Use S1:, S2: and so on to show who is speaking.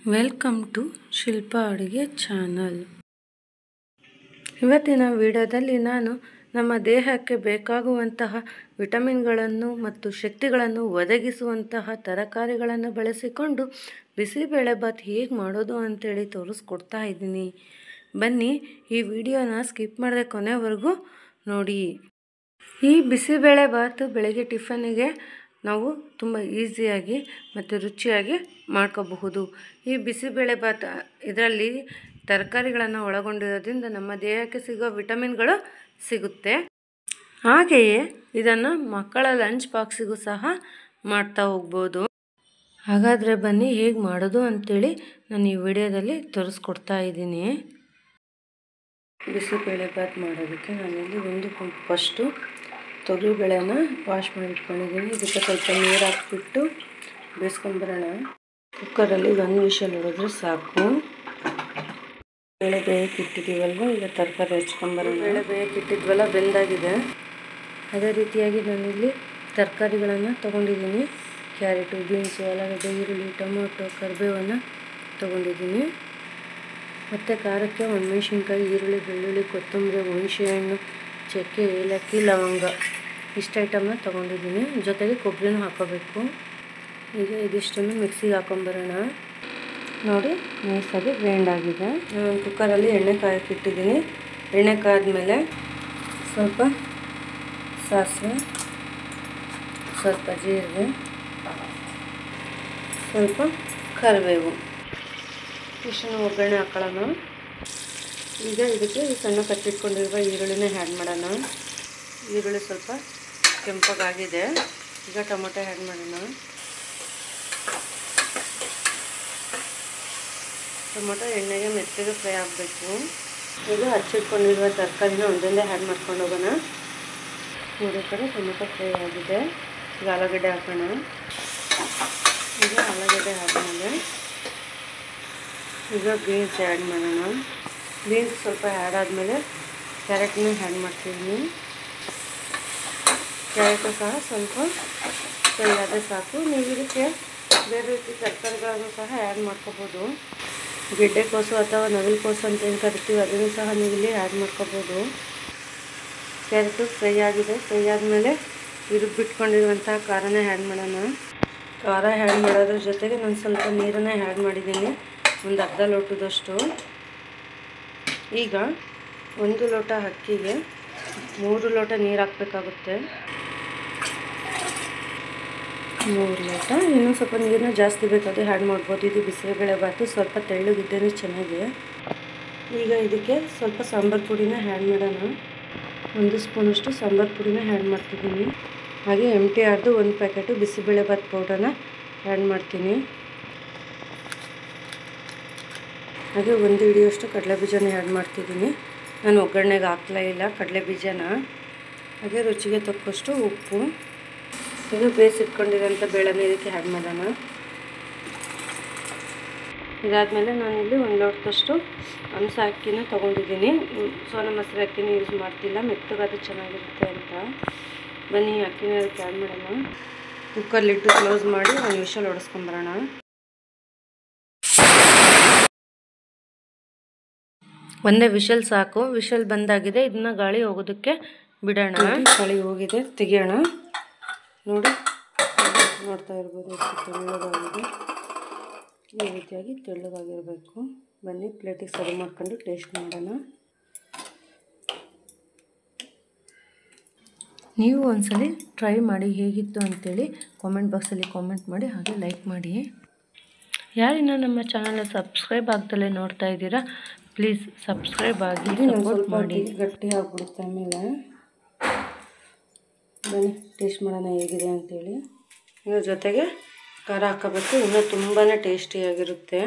S1: Welcome to ಶಿಲ್ಪ ಅಡುಗೆ channel. ಇವತ್ತಿನ ವಿಡಿಯೋದಲ್ಲಿ ನಾನು ನಮ್ಮ ದೇಹಕ್ಕೆ ಬೇಕಾಗುವಂತಹ ವಿಟಮಿನ್ಗಳನ್ನು ಮತ್ತು ಶಕ್ತಿಗಳನ್ನು ಒದಗಿಸುವಂತಹ ತರಕಾರಿಗಳನ್ನು ಬಳಸಿಕೊಂಡು ಬಿಸಿಬೇಳೆಬಾತ್ ಹೇಗೆ ಮಾಡೋದು ಅಂತೇಳಿ ತೋರಿಸ್ಕೊಡ್ತಾ ಇದ್ದೀನಿ. ಬನ್ನಿ ಈ ವಿಡಿಯೋನ ಸ್ಕಿಪ್ ಮಾಡದೆ ಕೊನೆವರೆಗೂ ನೋಡಿ. ಈ ಬಿಸಿಬೇಳೆಬಾತ್ ಬೆಳಗ್ಗೆ ಟಿಫನ್ನಿಗೆ ನಾವು ತುಂಬ ಈಸಿಯಾಗಿ ಮತ್ತು ರುಚಿಯಾಗಿ ಮಾಡ್ಕೋಬಹುದು. ಈ ಬಿಸಿಬೇಳೆಬಾತ್ ಇದರಲ್ಲಿ ತರಕಾರಿಗಳನ್ನು ಒಳಗೊಂಡಿರೋದ್ರಿಂದ ನಮ್ಮ ದೇಹಕ್ಕೆ ಸಿಗೋ ವಿಟಮಿನ್ಗಳು ಸಿಗುತ್ತೆ. ಹಾಗೆಯೇ ಇದನ್ನು ಮಕ್ಕಳ ಲಂಚ್ ಬಾಕ್ಸಿಗೂ ಸಹ ಮಾಡ್ತಾ ಹೋಗ್ಬೋದು. ಹಾಗಾದರೆ ಬನ್ನಿ ಹೇಗೆ ಮಾಡೋದು ಅಂಥೇಳಿ ನಾನು ಈ ವಿಡಿಯೋದಲ್ಲಿ ತೋರಿಸ್ಕೊಡ್ತಾ ಇದ್ದೀನಿ. ಬಿಸಿಬೇಳೆಬಾತ್ ಮಾಡೋದಕ್ಕೆ ನಾನಿಲ್ಲಿ ಒಂದು ಫಸ್ಟು ತೊಗರಿಬೇಳೆನ ವಾಶ್ ಮಾಡಿ ಇಟ್ಕೊಂಡಿದ್ದೀನಿ. ಇದಕ್ಕೆ ಸ್ವಲ್ಪ ನೀರು ಹಾಕ್ಬಿಟ್ಟು ಬೇಯಿಸ್ಕೊಂಡ್ಬರೋಣ. ಕುಕ್ಕರಲ್ಲಿ ಒಂದು ವಿಷಲ್ ಹೊಡೆದ್ರೆ ಸಾಕು. ಬೇಳೆ ಬೇಯಕ್ಕೆ ಇಟ್ಟಿದ್ದೀವಲ್ವ, ಈಗ ತರಕಾರಿ ಹಚ್ಕೊಂಡ್ಬರೋಣ. ಬೇಳೆ ಬೇಯಕ್ಕೆ ಇಟ್ಟಿದ್ವಲ್ಲ, ಬೆಂದಾಗಿದೆ. ಅದೇ ರೀತಿಯಾಗಿ ನಾನಿಲ್ಲಿ ತರಕಾರಿಗಳನ್ನು ತೊಗೊಂಡಿದ್ದೀನಿ. ಕ್ಯಾರೆಟು, ಬೀನ್ಸು, ಆಲೂಗಡ್ಡೆ, ಈರುಳ್ಳಿ, ಟೊಮೊಟೊ, ಕರಿಬೇವನ್ನು ತೊಗೊಂಡಿದ್ದೀನಿ. ಮತ್ತು ಖಾರಕ್ಕೆ ಒಣಮೆಣಸಿನ್ಕಾಯಿ, ಈರುಳ್ಳಿ, ಬೆಳ್ಳುಳ್ಳಿ, ಕೊತ್ತಂಬರಿ, ಹುಣಸೆಹಣ್ಣು, ಚಕ್ಕೆ, ಏಲಕ್ಕಿ, ಲವಂಗ ಇಷ್ಟು ಐಟಮ್ನ ತೊಗೊಂಡಿದ್ದೀನಿ. ಜೊತೆಗೆ ಕೊಬ್ಬರಿನೂ ಹಾಕೋಬೇಕು. ಈಗ ಇದಿಷ್ಟನ್ನು ಮಿಕ್ಸಿಗೆ ಹಾಕೊಂಬರೋಣ. ನೋಡಿ, ನೈಸಾಗಿ ಗ್ರೈಂಡ್ ಆಗಿದೆ. ನಾನು ಕುಕ್ಕರಲ್ಲಿ ಎಣ್ಣೆ ಕಾಯಕ್ಕೆ ಇಟ್ಟಿದ್ದೀನಿ. ಎಣ್ಣೆ ಕಾದ್ಮೇಲೆ ಸ್ವಲ್ಪ ಸಾಸಿವೆ, ಸ್ವಲ್ಪ ಜೀರಿಗೆ, ಸ್ವಲ್ಪ ಕರಿಬೇವು ಇಷ್ಟನ್ನು ಒಗ್ಗರಣೆ ಹಾಕೊಳ್ಳೋಣ. ಈಗ ಇದಕ್ಕೆ ಸಣ್ಣ ಕಚ್ಚಿಟ್ಕೊಂಡಿರುವ ಈರುಳ್ಳಿನ ಆ್ಯಡ್ ಮಾಡೋಣ. ಈರುಳ್ಳಿ ಸ್ವಲ್ಪ ಕೆಂಪಗಾಗಿದೆ. ಈಗ ಟೊಮೊಟೊ ಆ್ಯಡ್ ಮಾಡೋಣ. ಟೊಮೊಟೊ ಎಣ್ಣೆಗೆ ಮೆತ್ತಗೆ ಫ್ರೈ ಆಗಬೇಕು. ಈಗ ಹಚ್ಚಿಟ್ಕೊಂಡಿರುವ ತರಕಾರಿನ ಒಂದೊಂದೇ ಆ್ಯಡ್ ಮಾಡ್ಕೊಂಡು ಹೋಗೋಣ. ಮೂರೇ ಕಡೆ ಟೊಮೊಟೊ ಫ್ರೈ ಆಗಿದೆ. ಈಗ ಆಲೂಗಡ್ಡೆ ಹಾಕೋಣ. ಈಗ ಆಲೂಗಡ್ಡೆ ಆದಮೇಲೆ ಈಗ ಬೀನ್ಸ್ ಆ್ಯಡ್ ಮಾಡೋಣ. ಬೀನ್ಸ್ ಸ್ವಲ್ಪ ಆ್ಯಡ್ ಆದಮೇಲೆ ಕ್ಯಾರೆಟ್ನ ಆ್ಯಡ್ ಮಾಡ್ತೀನಿ. ಕ್ಯಾರೆಟು ಸಹ ಸ್ವಲ್ಪ ಫ್ರೈ ಆದರೆ ಸಾಕು. ನೀವು ಇದಕ್ಕೆ ಬೇರೆ ರೀತಿ ತರಕಾರಿಗಳನ್ನು ಸಹ ಆ್ಯಡ್ ಮಾಡ್ಕೋಬೋದು. ಗೆಡ್ಡೆಕೋಸು ಅಥವಾ ನವಿಲುಕೋಸು ಅಂತ ಏನು ಕರಿತೀವಿ, ಅದನ್ನು ಸಹ ನೀವು ಇಲ್ಲಿ ಆ್ಯಡ್ ಮಾಡ್ಕೋಬೋದು. ಕ್ಯಾರೆಟು ಫ್ರೈ ಆಗಿದೆ. ಫ್ರೈ ಆದಮೇಲೆ ಬಿಟ್ಕೊಂಡಿರುವಂತಹ ಖಾರನ ಆ್ಯಡ್ ಮಾಡೋಣ. ಖಾರ ಆ್ಯಡ್ ಮಾಡೋದ್ರ ಜೊತೆಗೆ ನಾನು ಸ್ವಲ್ಪ ನೀರನ್ನು ಆ್ಯಡ್ ಮಾಡಿದ್ದೀನಿ, ಒಂದು ಅರ್ಧ ಲೋಟದಷ್ಟು. ಈಗ 1 ಲೋಟ ಅಕ್ಕಿಗೆ 3 ಲೋಟ ನೀರು ಹಾಕಬೇಕಾಗುತ್ತೆ. 3 ಲೋಟ. ಇನ್ನೂ ಸ್ವಲ್ಪ ನೀರನ್ನ ಜಾಸ್ತಿ ಬೇಕಾದರೆ ಆ್ಯಡ್ ಮಾಡ್ಬೋದು. ಇದು ಬಿಸಿಬೇಳೆಬಾತು ಸ್ವಲ್ಪ ತೆಳ್ಳಗಿದ್ದೇ ಚೆನ್ನಾಗಿ. ಈಗ ಇದಕ್ಕೆ ಸ್ವಲ್ಪ ಸಾಂಬಾರು ಪುಡಿನ ಆ್ಯಡ್ ಮಾಡೋಣ. 1 ಸ್ಪೂನಷ್ಟು ಸಾಂಬಾರು ಪುಡಿನ ಆ್ಯಡ್ ಮಾಡ್ತಿದ್ದೀನಿ. ಹಾಗೆ MTRದು 1 ಪ್ಯಾಕೆಟು ಬಿಸಿಬೇಳೆಬಾತ್ ಪೌಡರ್ನ ಆ್ಯಡ್ ಮಾಡ್ತೀನಿ. ಹಾಗೆ 1 ಹಿಡಿಯೋಷ್ಟು ಕಡಲೆಬೀಜನ ಆ್ಯಡ್ ಮಾಡ್ತಿದ್ದೀನಿ. ನಾನು ಒಗ್ಗರಣೆಗೆ ಹಾಕ್ಲೇ ಇಲ್ಲ ಕಡಲೆಬೀಜನ. ಹಾಗೆ ರುಚಿಗೆ ತಕ್ಕಷ್ಟು ಉಪ್ಪು. ಇದು ಬೇಯಿಸಿಟ್ಕೊಂಡಿರೋಂಥ ಬೇಳೆನ ಇದಕ್ಕೆ ಆ್ಯಡ್ ಮಾಡೋಣ. ಇದಾದಮೇಲೆ ನಾನಿಲ್ಲಿ 1 ಲೋಟದಷ್ಟು ಹಂಸ ಅಕ್ಕಿನ ತೊಗೊಂಡಿದ್ದೀನಿ. ಸೋನಾ ಮಸೂರಿ ಅಕ್ಕಿನ ಯೂಸ್ ಮಾಡ್ತಿಲ್ಲ, ಮೆತ್ತಗಾದ್ರೆ ಚೆನ್ನಾಗಿರುತ್ತೆ ಅಂತ. ಬನ್ನಿ ಅಕ್ಕಿನ ಅದಕ್ಕೆ ಆ್ಯಡ್ ಮಾಡೋಣ. ಕುಕ್ಕರ್ ಲಿಡ್ ಕ್ಲೋಸ್ ಮಾಡಿ 1 ವಿಷಲ್ ಹೊಡೆಸ್ಕೊಂಬರೋಣ. ಒಂದೇ ವಿಷಲ್ ಸಾಕು. ವಿಷಲ್ ಬಂದಾಗಿದೆ. ಇದನ್ನ ಗಾಳಿ ಹೋಗೋದಕ್ಕೆ ಬಿಡೋಣ. ಗಾಳಿ ಹೋಗಿದೆ, ತೆಗಿಯೋಣ. ನೋಡಿ, ನೋಡ್ತಾ ಇರ್ಬೋದು ಎಷ್ಟು ತೆಳ್ಳಗಾಗಿದೆ. ಈ ರೀತಿಯಾಗಿ ತೆಳ್ಳಗಾಗಿರಬೇಕು. ಬನ್ನಿ ಪ್ಲೇಟಿಗೆ ಸರ್ವ್ ಮಾಡ್ಕೊಂಡು ಟೇಸ್ಟ್ ಮಾಡೋಣ. ನೀವು ಒಂದ್ಸಲಿ ಟ್ರೈ ಮಾಡಿ ಹೇಗಿತ್ತು ಅಂತೇಳಿ ಕಾಮೆಂಟ್ ಬಾಕ್ಸಲ್ಲಿ ಕಾಮೆಂಟ್ ಮಾಡಿ, ಹಾಗೆ ಲೈಕ್ ಮಾಡಿ. ಯಾರಿನ ನಮ್ಮ ಚಾನಲ್ನ ಸಬ್ಸ್ಕ್ರೈಬ್ ಆಗ್ದಲೇ ನೋಡ್ತಾ ಇದ್ದೀರಾ, ಪ್ಲೀಸ್ ಸಬ್ಸ್ಕ್ರೈಬ್ ಆಗಿ ಸಪೋರ್ಟ್ ಮಾಡಿ. ಗಟ್ಟಿ ಆಗಿಬಿಡುತ್ತೆ ಆಮೇಲೆ. ಬನ್ನಿ ಟೇಸ್ಟ್ ಮಾಡೋಣ ಹೇಗಿದೆ ಅಂತೇಳಿ. ಇದ್ರ ಜೊತೆಗೆ ಖಾರ ಹಾಕೋಬೇಕು, ಇನ್ನೂ ತುಂಬಾ ಟೇಸ್ಟಿಯಾಗಿರುತ್ತೆ.